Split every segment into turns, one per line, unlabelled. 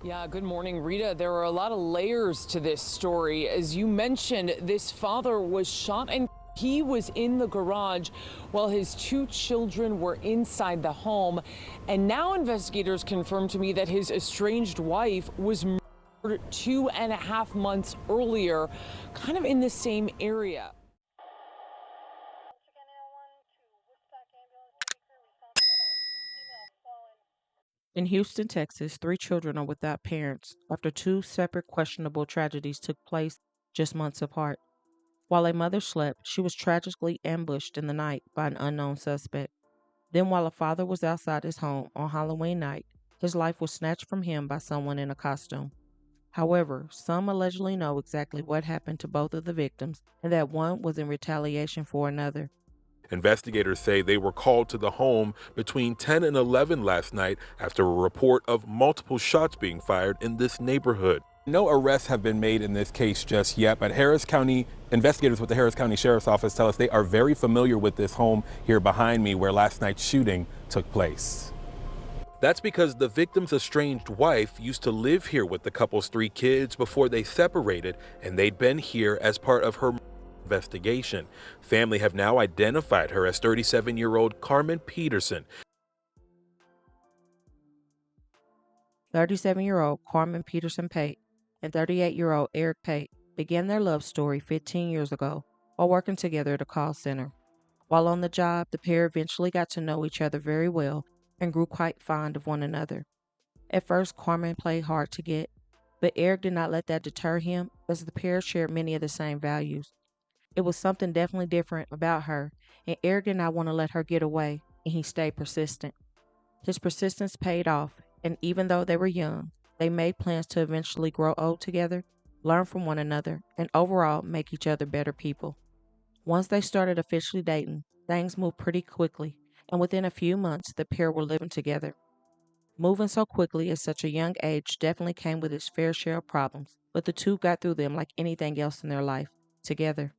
Yeah, good morning, Rita. There are a lot of layers to this story. As you mentioned, this father was shot and he was in the garage while his two children were inside the home. And now investigators confirmed to me that his estranged wife was murdered 2.5 months earlier, kind of in the same area.
In Houston, Texas, three children are without parents after two separate questionable tragedies took place just months apart. While a mother slept, she was tragically ambushed in the night by an unknown suspect. Then, while a father was outside his home on Halloween night, his life was snatched from him by someone in a costume. However, some allegedly know exactly what happened to both of the victims and that one was in retaliation for another.
Investigators say they were called to the home between 10 and 11 last night after a report of multiple shots being fired in this neighborhood.
No arrests have been made in this case just yet, but Harris County investigators with the Harris County Sheriff's Office tell us they are very familiar with this home here behind me where last night's shooting took place.
That's because the victim's estranged wife used to live here with the couple's three kids before they separated, and they'd been here as part of her investigation. Family have now identified her as 37-year-old Carmen Peterson.
37-year-old Carman Peterson Pait and 38-year-old Eric Pait began their love story 15 years ago while working together at a call center. While on the job, the pair eventually got to know each other very well and grew quite fond of one another. At first, Carman played hard to get, but Eric did not let that deter him as the pair shared many of the same values. It was something definitely different about her, and Eric did not want to let her get away, and he stayed persistent. His persistence paid off, and even though they were young, they made plans to eventually grow old together, learn from one another, and overall make each other better people. Once they started officially dating, things moved pretty quickly, and within a few months, the pair were living together. Moving so quickly at such a young age definitely came with its fair share of problems, but the two got through them like anything else in their life, together.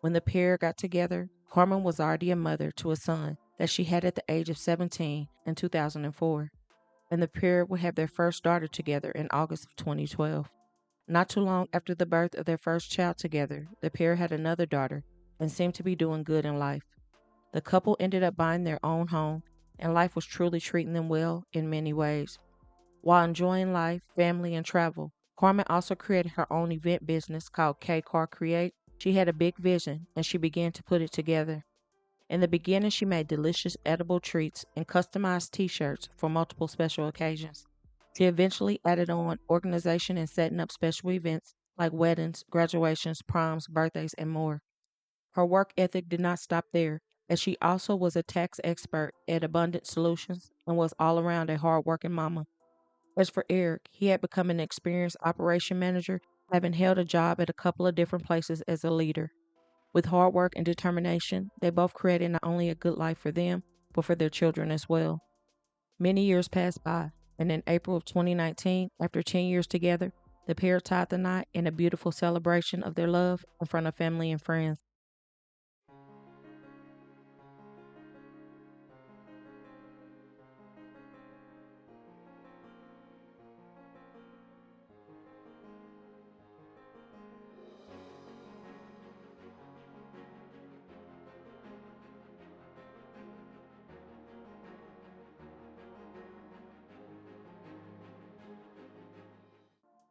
When the pair got together, Carmen was already a mother to a son that she had at the age of 17 in 2004, and the pair would have their first daughter together in August of 2012. Not too long after the birth of their first child together, the pair had another daughter and seemed to be doing good in life. The couple ended up buying their own home, and life was truly treating them well in many ways. While enjoying life, family, and travel, Carmen also created her own event business called K-Car Create. She had a big vision, and she began to put it together. In the beginning, she made delicious edible treats and customized t-shirts for multiple special occasions. She eventually added on organization and setting up special events like weddings, graduations, proms, birthdays, and more. Her work ethic did not stop there, as she also was a tax expert at Abundant Solutions and was all around a hard-working mama. As for Eric, he had become an experienced operation manager, having held a job at a couple of different places as a leader. With hard work and determination, they both created not only a good life for them, but for their children as well. Many years passed by, and in April of 2019, after 10 years together, the pair tied the knot in a beautiful celebration of their love in front of family and friends.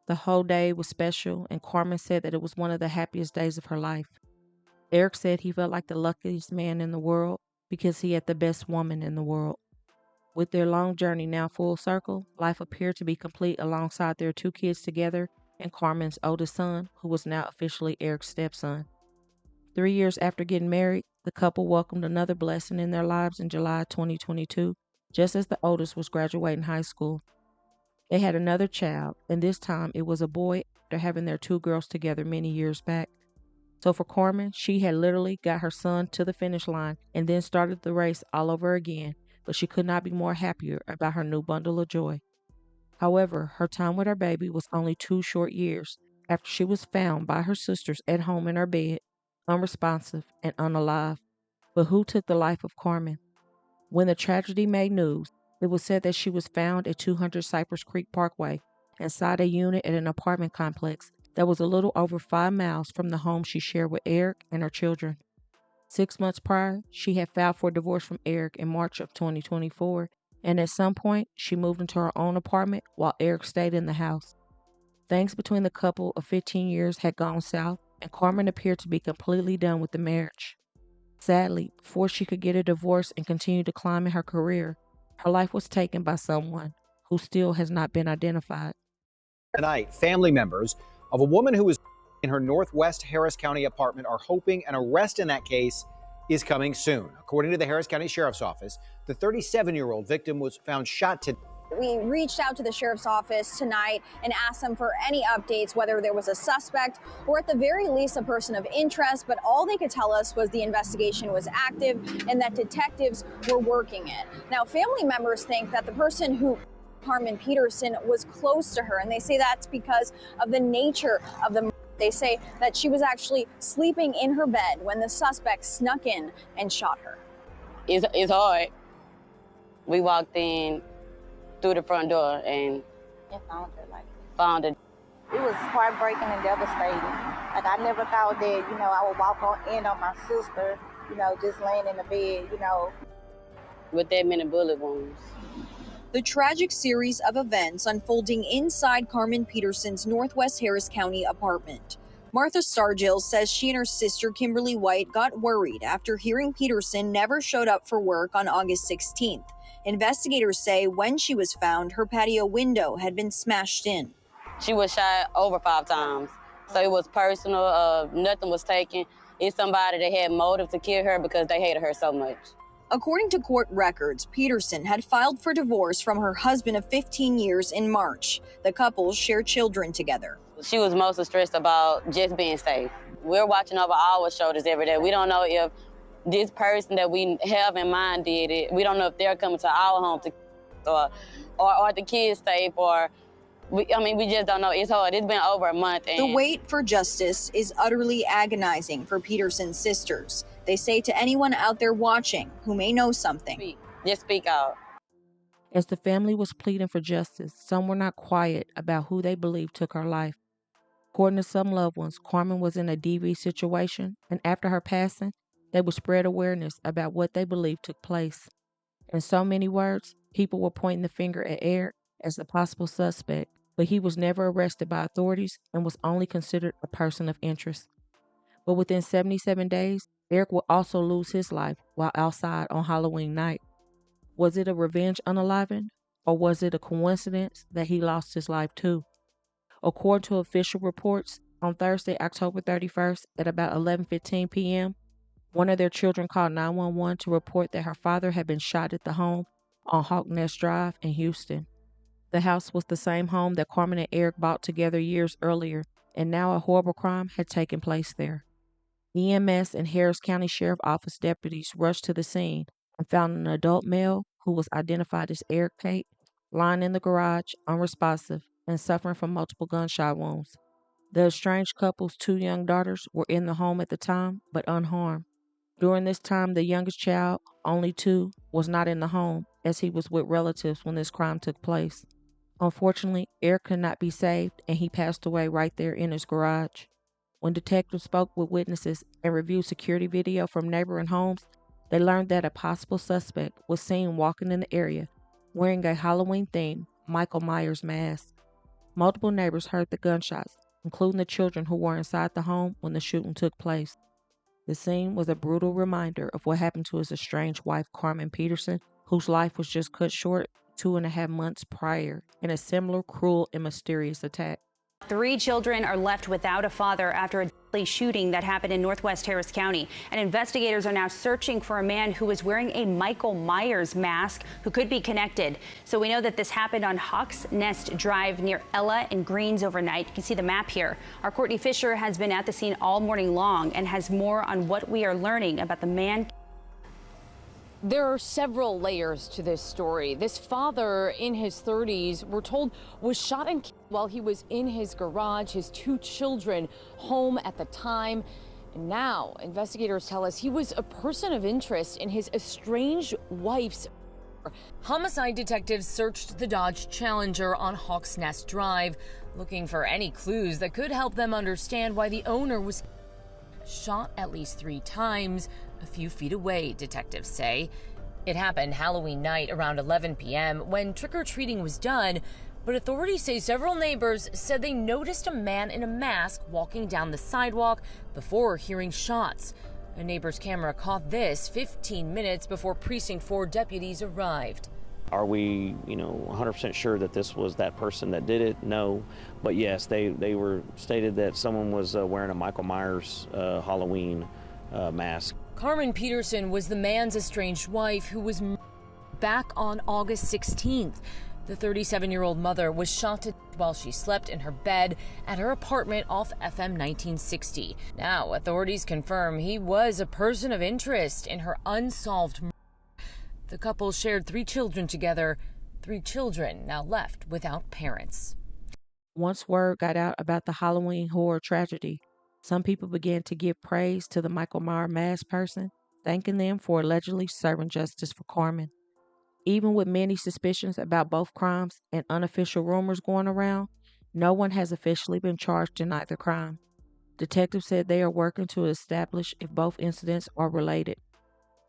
The whole day was special, and Carmen said that it was one of the happiest days of her life. Eric said he felt like the luckiest man in the world because he had the best woman in the world. With their long journey now full circle, life appeared to be complete alongside their two kids together and Carmen's oldest son, who was now officially Eric's stepson. 3 years after getting married, the couple welcomed another blessing in their lives in July 2022, just as the oldest was graduating high school. They had another child, and this time it was a boy after having their two girls together many years back. So for Carmen, she had literally got her son to the finish line and then started the race all over again, but she could not be more happier about her new bundle of joy. However, her time with her baby was only 2 short years after she was found by her sisters at home in her bed, unresponsive and unalive. But who took the life of Carmen? When the tragedy made news, it was said that she was found at 200 Cypress Creek Parkway inside a unit at an apartment complex that was a little over 5 miles from the home she shared with Eric and her children. 6 months prior, she had filed for divorce from Eric in March of 2024, and at some point, she moved into her own apartment while Eric stayed in the house. Things between the couple of 15 years had gone south, and Carmen appeared to be completely done with the marriage. Sadly, before she could get a divorce and continue to climb in her career, her life was taken by someone who still has not been identified.
Tonight, family members of a woman who was in her Northwest Harris County apartment are hoping an arrest in that case is coming soon. According to the Harris County Sheriff's Office, the 37-year-old victim was found shot to.
We reached out to the sheriff's office tonight and asked them for any updates, whether there was a suspect or at the very least a person of interest, but all they could tell us was the investigation was active and that detectives were working it. Now, family members think that the person who Carman Peterson was close to her, and they say that's because of the nature of the murder. They say that she was actually sleeping in her bed when the suspect snuck in and shot her.
It's hard. We walked in through the front door and found it.
It was heartbreaking and devastating. Like, I never thought that, I would walk in on my sister, just laying in the bed,
With that many bullet wounds.
The tragic series of events unfolding inside Carman Peterson's Northwest Harris County apartment. Martha Stargill says she and her sister Kimberly White got worried after hearing Peterson never showed up for work on August 16th. Investigators say when she was found, her patio window had been smashed in.
She was shot over 5 times. So it was personal, nothing was taken. It's somebody that had motive to kill her because they hated her so much.
According to court records, Peterson had filed for divorce from her husband of 15 years in March. The couple shared children together.
She was mostly stressed about just being safe. We're watching over our shoulders every day. We don't know if this person that we have in mind did it. We don't know if they're coming to our home to or are the kids safe or we just don't know. It's hard. It's been over a month.
The wait for justice is utterly agonizing for Peterson's sisters. They say to anyone out there watching who may know something,
just speak out.
As the family was pleading for justice, some were not quiet about who they believed took her life. According to some loved ones, Carmen was in a DV situation, and after her passing, they would spread awareness about what they believed took place. In so many words, people were pointing the finger at Eric as the possible suspect, but he was never arrested by authorities and was only considered a person of interest. But within 77 days, Eric would also lose his life while outside on Halloween night. Was it a revenge unaliving, or was it a coincidence that he lost his life too? According to official reports, on Thursday, October 31st at about 11:15 p.m., one of their children called 911 to report that her father had been shot at the home on Hawk Nest Drive in Houston. The house was the same home that Carmen and Eric bought together years earlier, and now a horrible crime had taken place there. EMS and Harris County Sheriff Office deputies rushed to the scene and found an adult male who was identified as Eric Pait lying in the garage, unresponsive, and suffering from multiple gunshot wounds. The estranged couple's 2 young daughters were in the home at the time, but unharmed. During this time, the youngest child, only 2, was not in the home as he was with relatives when this crime took place. Unfortunately, Eric could not be saved and he passed away right there in his garage. When detectives spoke with witnesses and reviewed security video from neighboring homes, they learned that a possible suspect was seen walking in the area wearing a Halloween-themed Michael Myers mask. Multiple neighbors heard the gunshots, including the children who were inside the home when the shooting took place. The scene was a brutal reminder of what happened to his estranged wife, Carmen Peterson, whose life was just cut short 2.5 months prior in a similar cruel and mysterious attack.
3 children are left without a father after a deadly shooting that happened in Northwest Harris County. And investigators are now searching for a man who was wearing a Michael Myers mask who could be connected. So we know that this happened on Hawks Nest Drive near Ella and Greens overnight. You can see the map here. Our Courtney Fisher has been at the scene all morning long and has more on what we are learning about the man.
There are several layers to this story. This father in his 30s, we're told, was shot and killed while he was in his garage, his 2 children home at the time. And now investigators tell us he was a person of interest in his estranged wife's.
Homicide detectives searched the Dodge Challenger on Hawks Nest Drive, looking for any clues that could help them understand why the owner was shot at least 3 times a few feet away, detectives say. It happened Halloween night around 11 p.m. when trick-or-treating was done, but authorities say several neighbors said they noticed a man in a mask walking down the sidewalk before hearing shots. A neighbor's camera caught this 15 minutes before Precinct 4 deputies arrived.
Are we, 100% sure that this was that person that did it? No. But yes, they were stated that someone was wearing a Michael Myers Halloween mask.
Carmen Peterson was the man's estranged wife who was back on August 16th. The 37-year-old mother was shot to death while she slept in her bed at her apartment off FM 1960. Now, authorities confirm he was a person of interest in her unsolved murder. The couple shared 3 children together, 3 children now left without parents.
Once word got out about the Halloween horror tragedy, some people began to give praise to the Michael Myers masked person, thanking them for allegedly serving justice for Carman. Even with many suspicions about both crimes and unofficial rumors going around, no one has officially been charged in either crime. Detectives said they are working to establish if both incidents are related.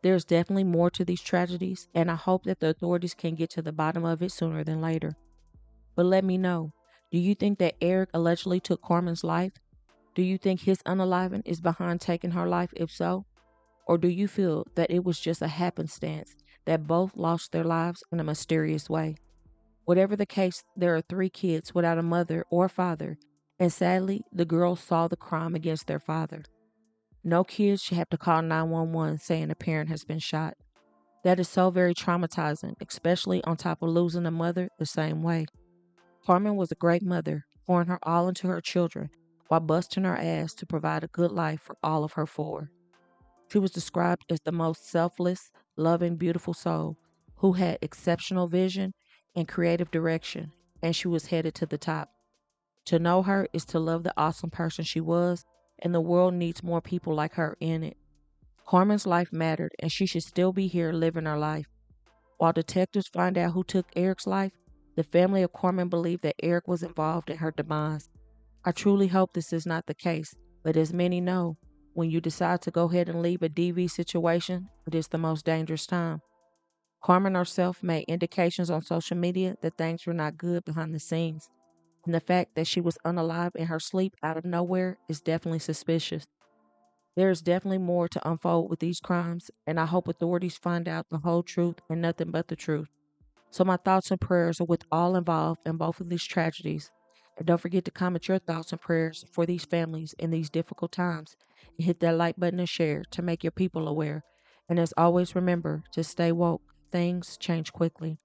There's definitely more to these tragedies, and I hope that the authorities can get to the bottom of it sooner than later. But let me know, do you think that Eric allegedly took Carmen's life? Do you think his unaliving is behind taking her life, if so? Or do you feel that it was just a happenstance that both lost their lives in a mysterious way? Whatever the case, there are 3 kids without a mother or father, and sadly, the girls saw the crime against their father. No kids should have to call 911 saying a parent has been shot. That is so very traumatizing, especially on top of losing a mother the same way. Carmen was a great mother, pouring her all into her children while busting her ass to provide a good life for all of her 4. She was described as the most selfless, loving, beautiful soul who had exceptional vision and creative direction, and she was headed to the top. To know her is to love the awesome person she was, and the world needs more people like her in it. Carmen's life mattered, and she should still be here living her life. While detectives find out who took Eric's life, the family of Carmen believe that Eric was involved in her demise. I truly hope this is not the case, but as many know, when you decide to go ahead and leave a DV situation, it is the most dangerous time. Carmen herself made indications on social media that things were not good behind the scenes, and the fact that she was unalive in her sleep out of nowhere is definitely suspicious. There is definitely more to unfold with these crimes, and I hope authorities find out the whole truth and nothing but the truth. So my thoughts and prayers are with all involved in both of these tragedies. And don't forget to comment your thoughts and prayers for these families in these difficult times, and hit that like button and share to make your people aware. And as always, remember to stay woke. Things change quickly.